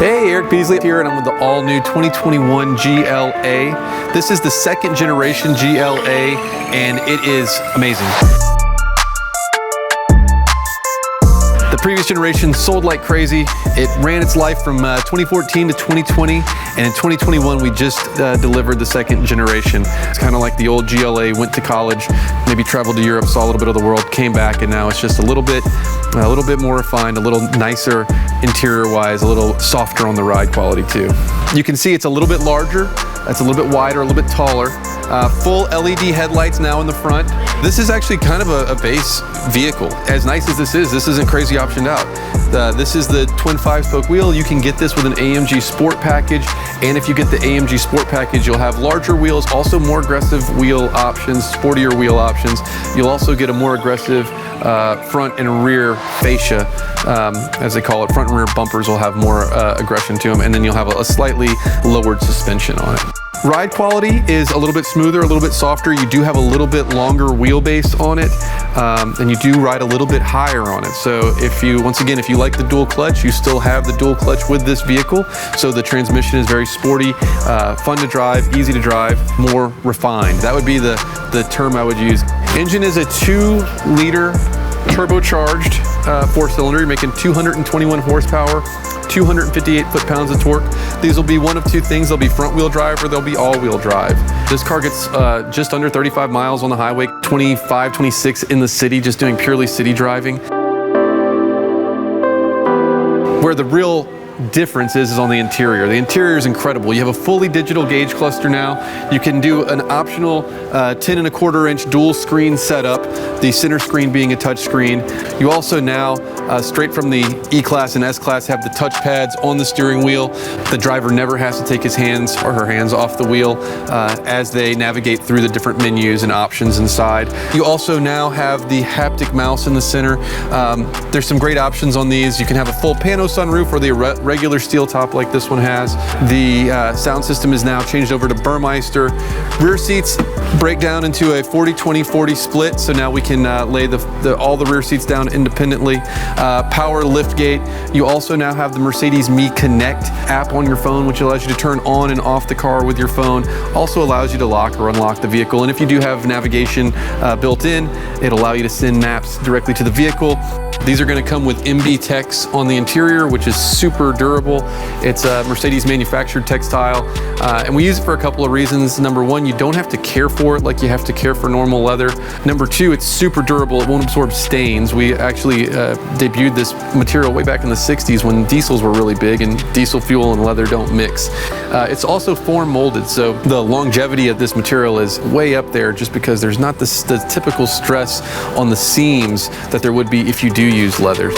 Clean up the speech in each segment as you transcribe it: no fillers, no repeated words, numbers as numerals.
Hey, Eric Beasley here, and I'm with the all-new 2021 GLA. This is the second generation GLA, and it is amazing. The previous generation sold like crazy. It ran its life from 2014 to 2020, and in 2021 we just delivered the second generation. It's kind of like the old GLA, went to college, maybe traveled to Europe, saw a little bit of the world, came back, and now it's just a little bit more refined, a little nicer interior-wise, a little softer on the ride quality too. You can see it's a little bit larger, it's a little bit wider, a little bit taller. Full LED headlights now in the front. This is actually kind of a base vehicle. As nice as this isn't crazy optioned out. This is the twin 5-spoke wheel. You can get this with an AMG Sport package, and if you get the AMG Sport package, you'll have larger wheels, also more aggressive wheel options, sportier wheel options. You'll also get a more aggressive front and rear fascia, as they call it. Front and rear bumpers will have more aggression to them, and then you'll have a slightly lowered suspension on it. Ride quality is a little bit smoother, a little bit softer. You do have a little bit longer wheelbase on it, and you do ride a little bit higher on it. So once again, if you like the dual clutch, you still have the dual clutch with this vehicle. So the transmission is very sporty, fun to drive, easy to drive, more refined. That would be the term I would use. Engine is a 2-liter turbocharged 4-cylinder. You're making 221 horsepower. 258 foot-pounds of torque. These will be one of two things. They'll be front-wheel drive or they'll be all-wheel drive. This car gets just under 35 miles on the highway, 25, 26 in the city, just doing purely city driving. Where the real difference is on the interior. The interior is incredible. You have a fully digital gauge cluster now. You can do an optional 10.25-inch dual screen setup, the center screen being a touch screen. You also now, straight from the E-Class and S-Class, have the touch pads on the steering wheel. The driver never has to take his hands or her hands off the wheel as they navigate through the different menus and options inside. You also now have the haptic mouse in the center. There's some great options on these. You can have a full pano sunroof or the regular steel top like this one has. The sound system is now changed over to Burmeister. Rear seats break down into a 40-20-40 split, so now we can lay all the rear seats down independently. Power liftgate. You also now have the Mercedes Me Connect app on your phone, which allows you to turn on and off the car with your phone. Also allows you to lock or unlock the vehicle, and if you do have navigation built in, it'll allow you to send maps directly to the vehicle. These are going to come with MB Tex on the interior, which is super durable. It's a Mercedes manufactured textile, and we use it for a couple of reasons. Number one, you don't have to care for it like you have to care for normal leather. Number two, it's super durable. It won't absorb stains. We actually debuted this material way back in the 60s when diesels were really big and diesel fuel and leather don't mix. It's also form molded, so the longevity of this material is way up there just because there's not the typical stress on the seams that there would be if you do use leather.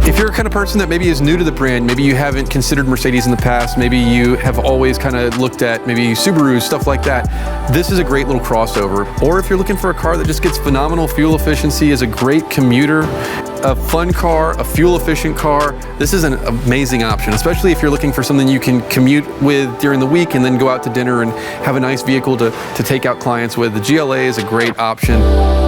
If you're a kind of person that maybe is new to the brand, maybe you haven't considered Mercedes in the past, maybe you have always kind of looked at maybe Subaru, stuff like that, this is a great little crossover. Or if you're looking for a car that just gets phenomenal fuel efficiency, is a great commuter, a fun car, a fuel efficient car, this is an amazing option, especially if you're looking for something you can commute with during the week and then go out to dinner and have a nice vehicle to take out clients with. The GLA is a great option.